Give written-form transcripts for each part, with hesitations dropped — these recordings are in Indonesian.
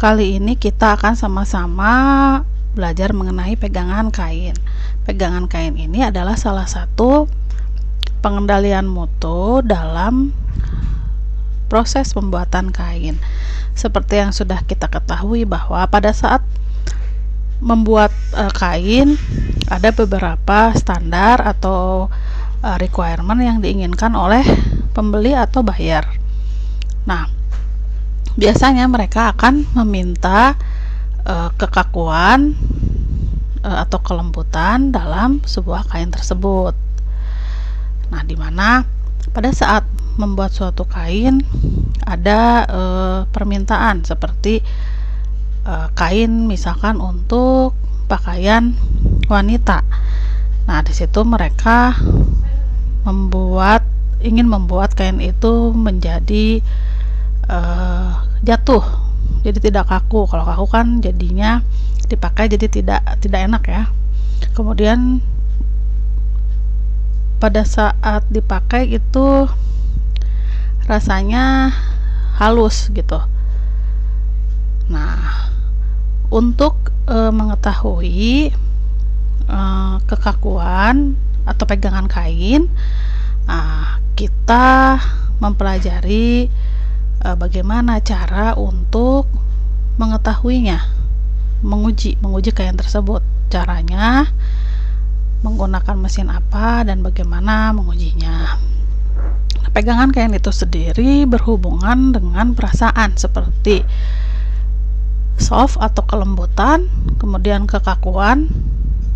Kali ini kita akan sama-sama belajar mengenai pegangan kain. Pegangan kain ini adalah salah satu pengendalian mutu dalam proses pembuatan kain. Seperti yang sudah kita ketahui bahwa pada saat membuat kain ada beberapa standar atau requirement yang diinginkan oleh pembeli atau buyer. Nah, biasanya mereka akan meminta kekakuan atau kelembutan dalam sebuah kain tersebut. Nah, dimana pada saat membuat suatu kain ada permintaan seperti kain misalkan untuk pakaian wanita. Nah, di situ mereka ingin membuat kain itu menjadi jatuh, jadi tidak kaku. Kalau kaku kan jadinya dipakai jadi tidak enak ya. Kemudian pada saat dipakai itu rasanya halus gitu. Nah, untuk mengetahui kekakuan atau pegangan kain, kita mempelajari bagaimana cara untuk mengetahuinya, menguji kain tersebut. Caranya menggunakan mesin apa dan bagaimana mengujinya. Pegangan kain itu sendiri berhubungan dengan perasaan seperti soft atau kelembutan, kemudian kekakuan,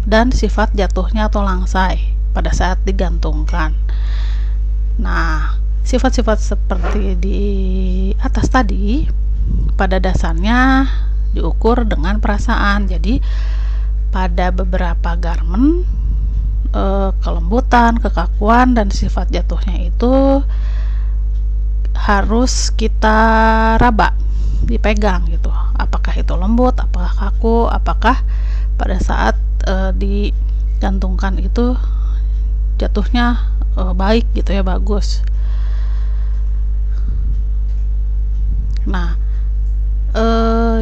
dan sifat jatuhnya atau langsai pada saat digantungkan. Nah, sifat-sifat seperti di atas tadi pada dasarnya diukur dengan perasaan. Jadi pada beberapa garment kelembutan, kekakuan, dan sifat jatuhnya itu harus kita raba, dipegang gitu. Apakah itu lembut, apakah kaku, apakah pada saat digantungkan itu jatuhnya baik gitu ya, bagus. Nah,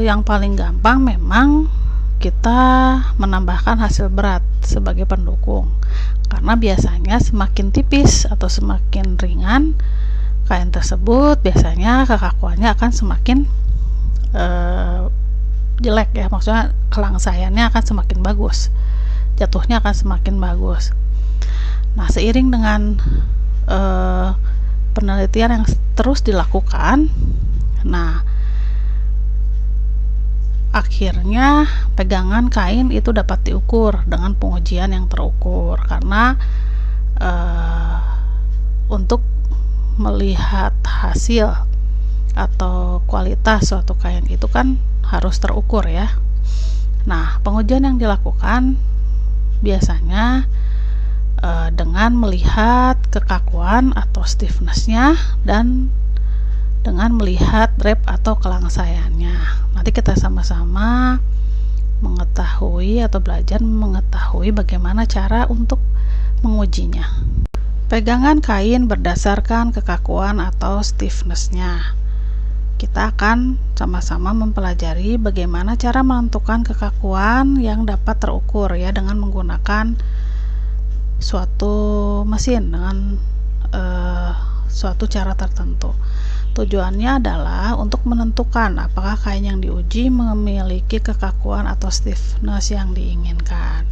yang paling gampang memang kita menambahkan hasil berat sebagai pendukung, karena biasanya semakin tipis atau semakin ringan kain tersebut, biasanya kekakuannya akan semakin jelek ya, maksudnya kelangsaiannya akan semakin bagus, jatuhnya akan semakin bagus. Nah, seiring dengan penelitian yang terus dilakukan, nah akhirnya pegangan kain itu dapat diukur dengan pengujian yang terukur, karena untuk melihat hasil atau kualitas suatu kain itu kan harus terukur ya. Nah, pengujian yang dilakukan biasanya dengan melihat kekakuan atau stiffness-nya dan dengan melihat drape atau kelangsaiannya. Nanti kita sama-sama mengetahui atau belajar mengetahui bagaimana cara untuk mengujinya. Pegangan kain berdasarkan kekakuan atau stiffness-nya. Kita akan sama-sama mempelajari bagaimana cara menentukan kekakuan yang dapat terukur ya, dengan menggunakan suatu mesin dengan suatu cara tertentu. Tujuannya adalah untuk menentukan apakah kain yang diuji memiliki kekakuan atau stiffness yang diinginkan.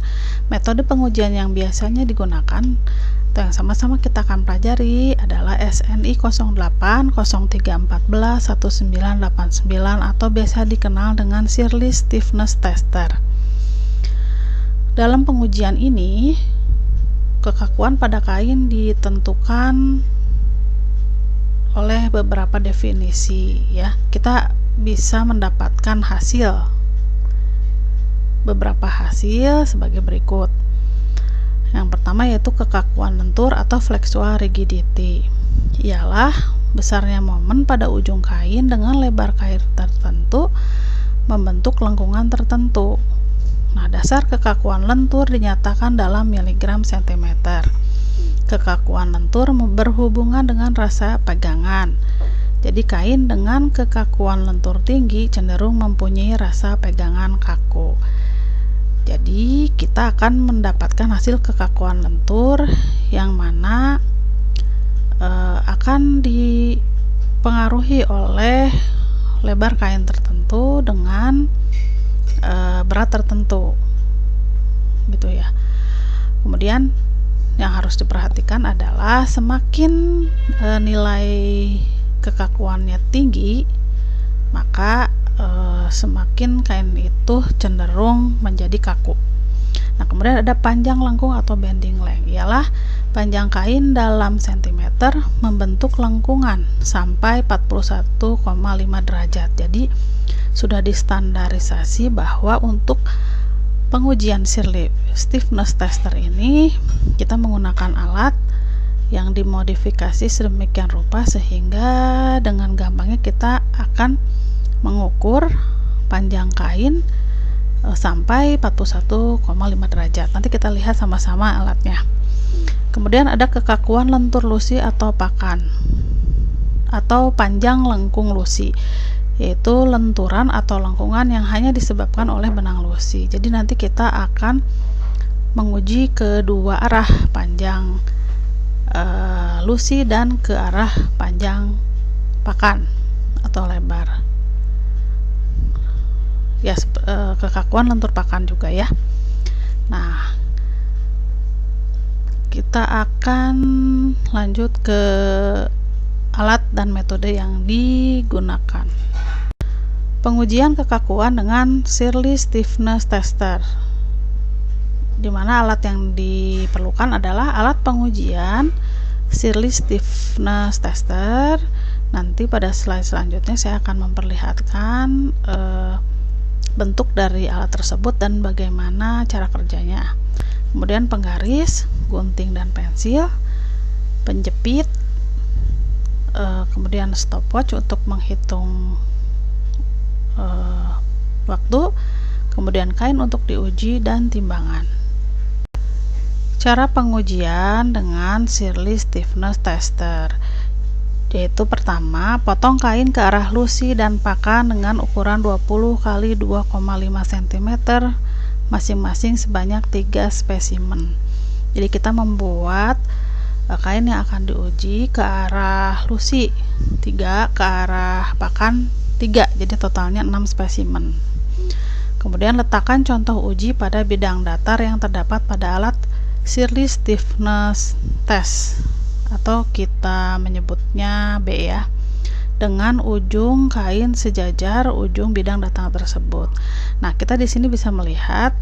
Metode pengujian yang biasanya digunakan atau yang sama-sama kita akan pelajari adalah SNI 08 03 14 1989 atau biasa dikenal dengan Shirley Stiffness Tester. Dalam pengujian ini, kekakuan pada kain ditentukan oleh beberapa definisi ya. Kita bisa mendapatkan beberapa hasil sebagai berikut. Yang pertama yaitu kekakuan lentur atau flexual rigidity, ialah besarnya momen pada ujung kain dengan lebar kain tertentu membentuk lengkungan tertentu. Nah, dasar kekakuan lentur dinyatakan dalam miligram sentimeter. Kekakuan lentur berhubungan dengan rasa pegangan. Jadi kain dengan kekakuan lentur tinggi cenderung mempunyai rasa pegangan kaku. Jadi kita akan mendapatkan hasil kekakuan lentur yang mana akan dipengaruhi oleh lebar kain tertentu dengan berat tertentu, gitu ya. Kemudian yang harus diperhatikan adalah semakin nilai kekakuannya tinggi, maka semakin kain itu cenderung menjadi kaku. Nah, kemudian ada panjang lengkung atau bending length, ialah panjang kain dalam sentimeter membentuk lengkungan sampai 41,5 derajat. Jadi sudah distandarisasi bahwa untuk pengujian Shirley stiffness tester ini kita menggunakan alat yang dimodifikasi sedemikian rupa sehingga dengan gampangnya kita akan mengukur panjang kain sampai 41,5 derajat. Nanti kita lihat sama-sama alatnya. Kemudian ada kekakuan lentur lusi atau pakan atau panjang lengkung lusi, yaitu lenturan atau lengkungan yang hanya disebabkan oleh benang lusi. Jadi nanti kita akan menguji kedua arah, panjang lusi dan ke arah panjang pakan atau lebar. Ya, kekakuan lentur pakan juga ya. Nah, kita akan lanjut ke alat dan metode yang digunakan. Pengujian kekakuan dengan Shirley stiffness tester, di mana alat yang diperlukan adalah alat pengujian Shirley stiffness tester. Nanti pada slide selanjutnya saya akan memperlihatkan bentuk dari alat tersebut dan bagaimana cara kerjanya. Kemudian penggaris, gunting dan pensil, penjepit, kemudian stopwatch untuk menghitung waktu, kemudian kain untuk diuji dan timbangan. Cara pengujian dengan Shirley stiffness tester, yaitu pertama, potong kain ke arah lusi dan pakan dengan ukuran 20 x 2,5 cm masing-masing sebanyak 3 spesimen. Jadi kita membuat kain yang akan diuji ke arah lusi 3, ke arah pakan 3, jadi totalnya 6 spesimen. Kemudian letakkan contoh uji pada bidang datar yang terdapat pada alat Shirley stiffness test, atau kita menyebutnya B ya, dengan ujung kain sejajar ujung bidang datar tersebut. Nah, kita di sini bisa melihat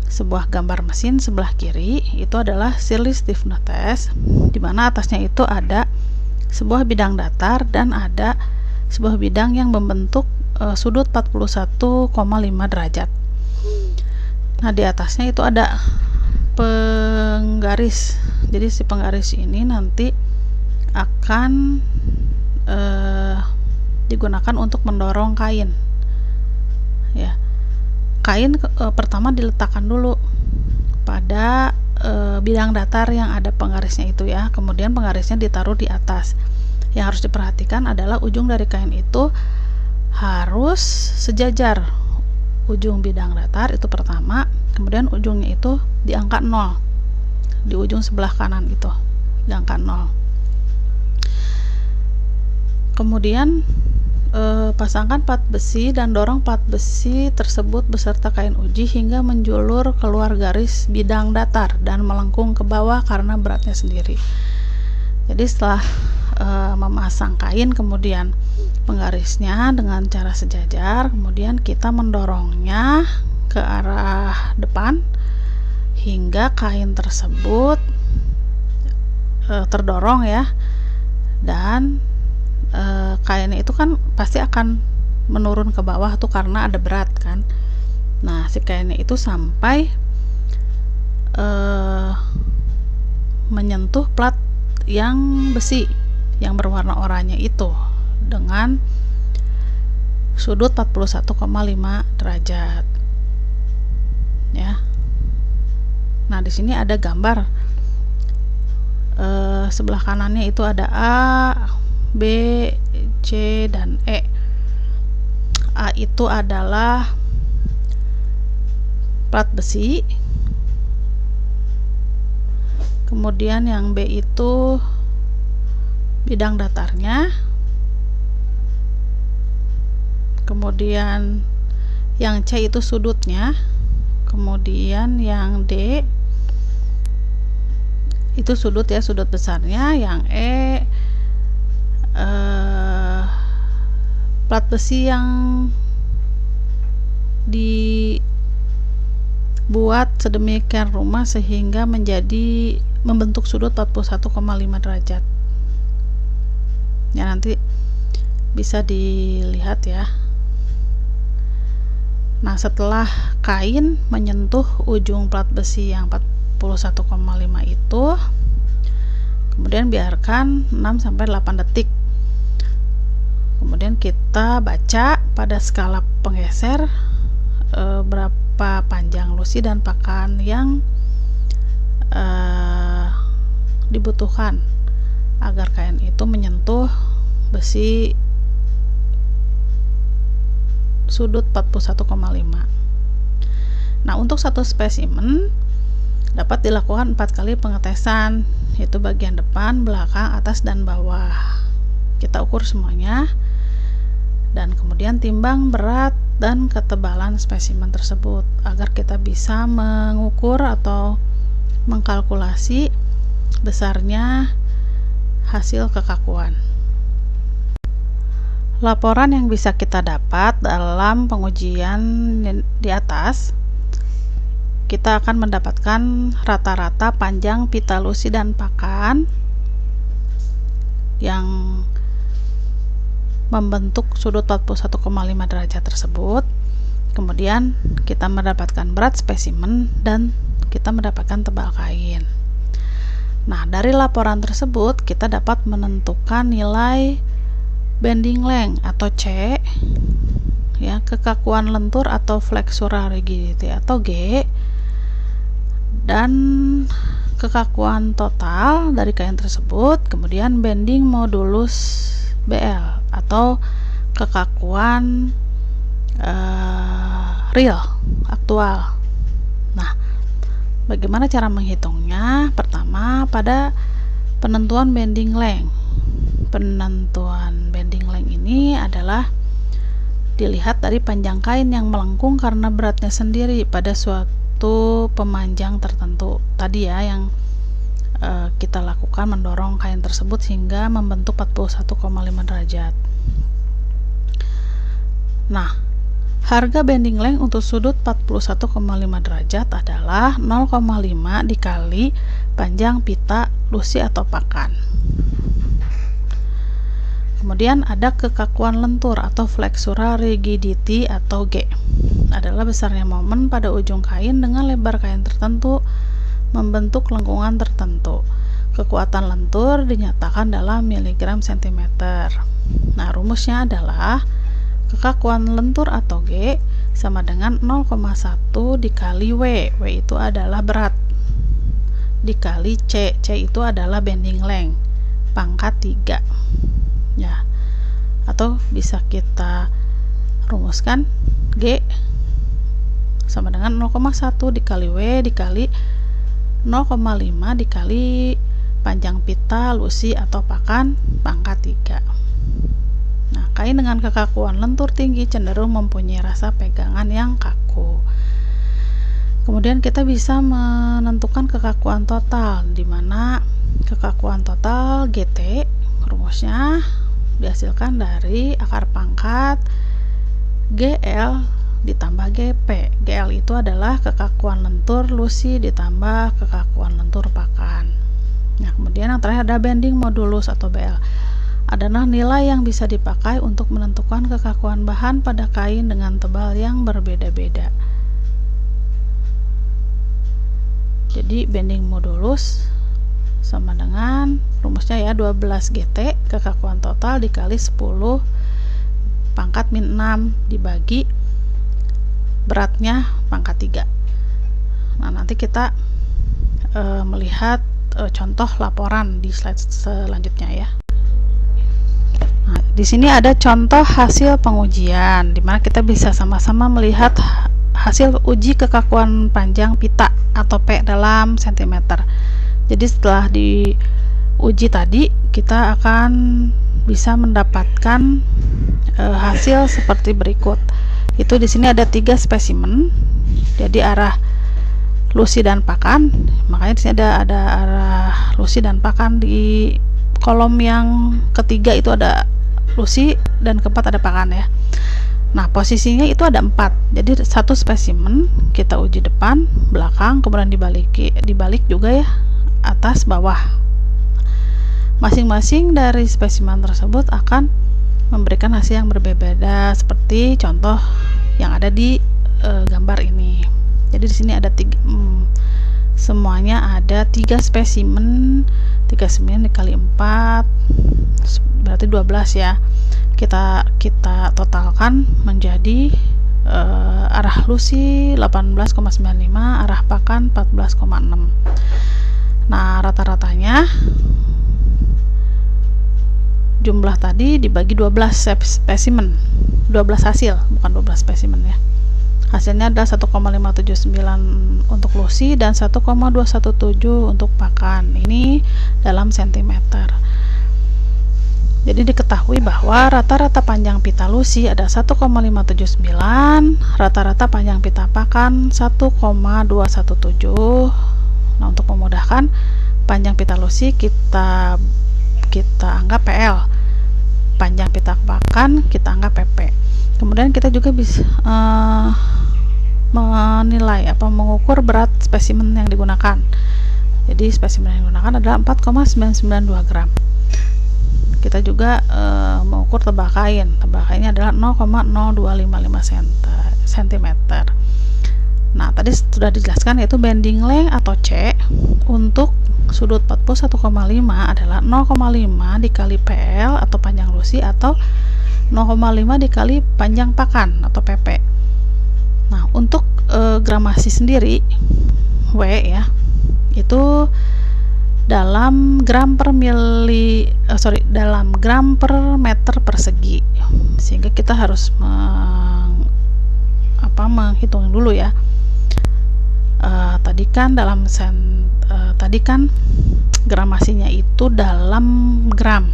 sebuah gambar mesin sebelah kiri, itu adalah Shirley stiffness test, di mana atasnya itu ada sebuah bidang datar dan ada sebuah bidang yang membentuk sudut 41,5 derajat. Nah, di atasnya itu ada penggaris. Jadi si penggaris ini nanti akan digunakan untuk mendorong kain. Ya, kain pertama diletakkan dulu pada bidang datar yang ada penggarisnya itu ya. Kemudian penggarisnya ditaruh di atas. Yang harus diperhatikan adalah ujung dari kain itu harus sejajar ujung bidang datar, itu pertama. Kemudian ujungnya itu di angka 0, di ujung sebelah kanan itu di angka 0. Kemudian pasangkan plat besi dan dorong plat besi tersebut beserta kain uji hingga menjulur keluar garis bidang datar dan melengkung ke bawah karena beratnya sendiri. Jadi setelah memasang kain, kemudian penggarisnya dengan cara sejajar, kemudian kita mendorongnya ke arah depan hingga kain tersebut terdorong ya, dan kainnya itu kan pasti akan menurun ke bawah tuh karena ada berat kan. Nah, si kainnya itu sampai menyentuh plat yang besi yang berwarna oranye itu dengan sudut 41,5 derajat ya. Nah, di sini ada gambar sebelah kanannya itu ada A, B, C, dan E. A itu adalah plat besi, kemudian yang B itu bidang datarnya, kemudian yang C itu sudutnya, kemudian yang D itu sudut ya, sudut besarnya, yang E plat besi yang dibuat sedemikian rupa sehingga membentuk sudut 41,5 derajat. Ya, nanti bisa dilihat ya. Nah, setelah kain menyentuh ujung plat besi yang 41,5 itu, kemudian biarkan 6-8 detik. Kemudian kita baca pada skala penggeser berapa panjang lusi dan pakan yang dibutuhkan agar kain itu menyentuh besi sudut 41,5. Nah, untuk satu spesimen dapat dilakukan 4 kali pengetesan, yaitu bagian depan, belakang, atas, dan bawah. Kita ukur semuanya dan kemudian timbang berat dan ketebalan spesimen tersebut agar kita bisa mengukur atau mengkalkulasi besarnya hasil kekakuan. Laporan yang bisa kita dapat dalam pengujian di atas, kita akan mendapatkan rata-rata panjang pita lusi dan pakan yang membentuk sudut 41,5 derajat tersebut. Kemudian kita mendapatkan berat spesimen dan kita mendapatkan tebal kain. Nah, dari laporan tersebut kita dapat menentukan nilai bending length atau C, ya, kekakuan lentur atau flexural rigidity atau G, dan kekakuan total dari kain tersebut, kemudian bending modulus BL atau kekakuan real aktual. Nah, bagaimana cara menghitungnya? Pertama, pada penentuan bending length. Penentuan bending length ini adalah dilihat dari panjang kain yang melengkung karena beratnya sendiri pada suatu pemanjang tertentu. Tadi ya yang kita lakukan mendorong kain tersebut hingga membentuk 41,5 derajat. Nah, harga bending length untuk sudut 41,5 derajat adalah 0,5 dikali panjang pita lusi atau pakan. Kemudian ada kekakuan lentur atau flexural rigidity atau G, adalah besarnya momen pada ujung kain dengan lebar kain tertentu membentuk lengkungan tertentu. Kekuatan lentur dinyatakan dalam miligram sentimeter. Nah, rumusnya adalah kekakuan lentur atau G sama dengan 0,1 dikali W. W itu adalah berat dikali C. C itu adalah bending length pangkat 3. Ya. Atau bisa kita rumuskan G sama dengan 0,1 dikali W dikali 0,5 dikali panjang pita lusi atau pakan pangkat 3. Nah, kain dengan kekakuan lentur tinggi cenderung mempunyai rasa pegangan yang kaku. Kemudian kita bisa menentukan kekakuan total, di mana kekakuan total GT rumusnya dihasilkan dari akar pangkat GL ditambah GP. GL itu adalah kekakuan lentur lusi ditambah kekakuan lentur pakan. Nah, kemudian yang terakhir ada bending modulus atau BL. Adalah nilai yang bisa dipakai untuk menentukan kekakuan bahan pada kain dengan tebal yang berbeda-beda. Jadi bending modulus sama dengan rumusnya ya 12 GT kekakuan total dikali 10 pangkat min 6 dibagi beratnya pangkat 3. Nah, nanti kita melihat contoh laporan di slide selanjutnya ya. Nah, di sini ada contoh hasil pengujian di mana kita bisa sama-sama melihat hasil uji kekakuan panjang pita atau P dalam sentimeter. Jadi setelah diuji tadi, kita akan bisa mendapatkan hasil seperti berikut. Itu di sini ada 3 spesimen. Jadi arah lusi dan pakan. Makanya di sini ada arah lusi dan pakan. Di kolom yang ketiga itu ada lusi dan keempat ada pakan ya. Nah, posisinya itu ada 4. Jadi satu spesimen kita uji depan, belakang, kemudian dibalik juga ya, atas, bawah. Masing-masing dari spesimen tersebut akan memberikan hasil yang berbeda, seperti contoh yang ada di gambar ini. Jadi di sini ada semuanya ada 3 spesimen. 3 spesimen dikali 4 berarti 12 ya. Kita totalkan menjadi arah lusi 18,95, arah pakan 14,6. Nah, rata-ratanya jumlah tadi dibagi 12 spesimen, 12 hasil, bukan 12 spesimen ya. Hasilnya adalah 1,579 untuk lusi dan 1,217 untuk pakan. Ini dalam sentimeter. Jadi diketahui bahwa rata-rata panjang pita lusi ada 1,579, rata-rata panjang pita pakan 1,217. Nah, untuk memudahkan, panjang pita lusi kita anggap PL, panjang pita pakan kita anggap PP. Kemudian kita juga bisa menilai mengukur berat spesimen yang digunakan. Jadi spesimen yang digunakan adalah 4,992 gram. Kita juga mengukur tebal kain. Tebal kainnya adalah 0,0255 cm. Nah, tadi sudah dijelaskan yaitu bending length atau C untuk sudut 41,5 adalah 0,5 dikali PL atau panjang lusi atau 0,5 dikali panjang pakan atau PP. Nah, untuk gramasi sendiri W ya, itu dalam gram per meter persegi, sehingga kita harus menghitung dulu ya. Tadi kan gramasinya itu dalam gram.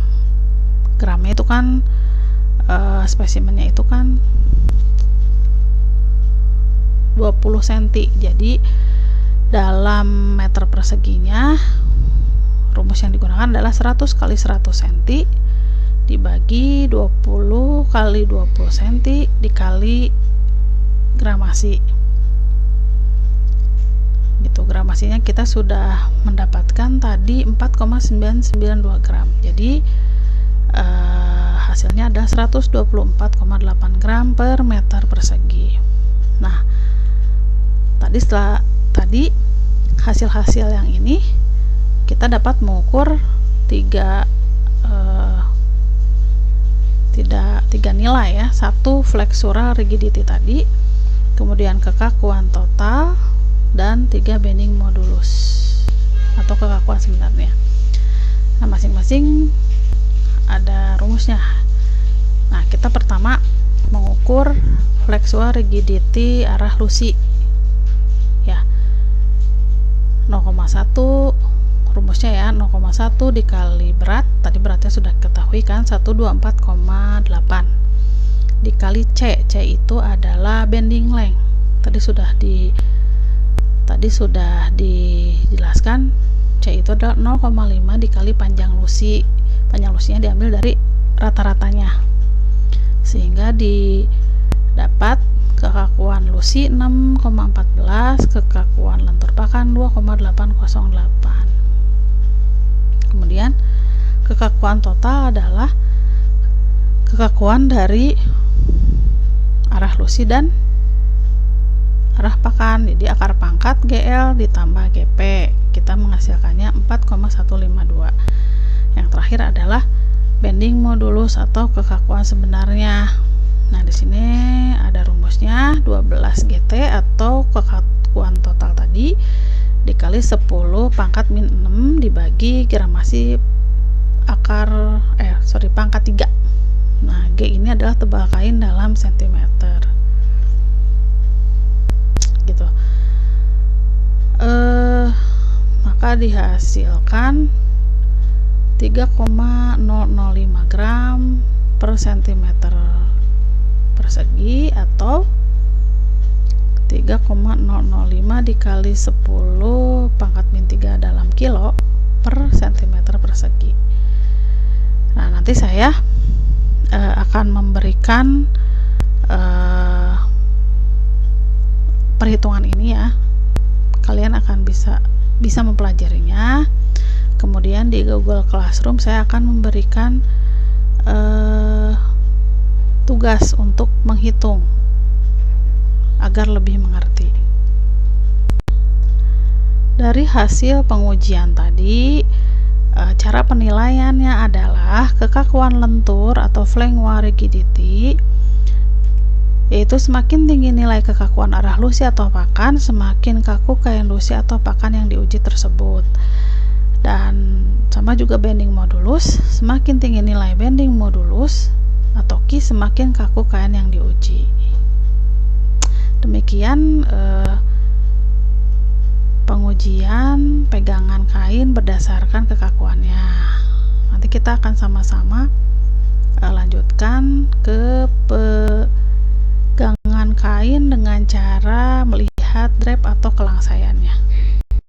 Gramnya itu kan spesimennya itu kan 20 cm. Jadi dalam meter perseginya rumus yang digunakan adalah 100 kali 100 cm dibagi 20 kali 20 cm dikali gramasi. Gitu, gramasinya kita sudah mendapatkan tadi 4,992 gram. Jadi hasilnya ada 124,8 gram per meter persegi. Nah, tadi hasil-hasil yang ini kita dapat mengukur tiga nilai ya. Satu, flexural rigidity tadi, kemudian kekakuan total, dan 3 bending modulus atau kekakuan sebenarnya. Nah, masing-masing ada rumusnya. Nah, kita pertama mengukur flexural rigidity arah lusi ya, 0,1 rumusnya ya, 0,1 dikali berat, tadi beratnya sudah ketahui kan, 124,8 dikali C. C itu adalah bending length, tadi sudah dijelaskan. C itu adalah 0,5 dikali panjang lusi. Panjang lusinya diambil dari rata-ratanya, sehingga didapat kekakuan lusi 6,14, kekakuan lentur pakan 2,808. Kemudian kekakuan total adalah kekakuan dari arah lusi dan arah pakan. Jadi akar pangkat GL ditambah GP, kita menghasilkannya 4,152. Yang terakhir adalah bending modulus atau kekakuan sebenarnya. Nah, di sini ada rumusnya 12 GT atau kekakuan total tadi dikali 10 pangkat min 6 dibagi gramasi pangkat 3. Nah, G ini adalah tebal kain dalam sentimeter. Gitu. Maka dihasilkan 3,005 gram per sentimeter persegi atau 3,005 dikali 10 pangkat min 3 dalam kilo per sentimeter persegi. Nah, nanti saya akan memberikan perhitungan ini ya. Kalian akan bisa mempelajarinya. Kemudian di Google Classroom saya akan memberikan tugas untuk menghitung agar lebih mengerti. Dari hasil pengujian tadi, cara penilaiannya adalah kekakuan lentur atau Flengua rigidity, yaitu semakin tinggi nilai kekakuan arah lusi atau pakan, semakin kaku kain lusi atau pakan yang diuji tersebut. Dan sama juga bending modulus, semakin tinggi nilai bending modulus atau Ki, semakin kaku kain yang diuji. Demikian pengujian pegangan kain berdasarkan kekakuannya. Nanti kita akan sama-sama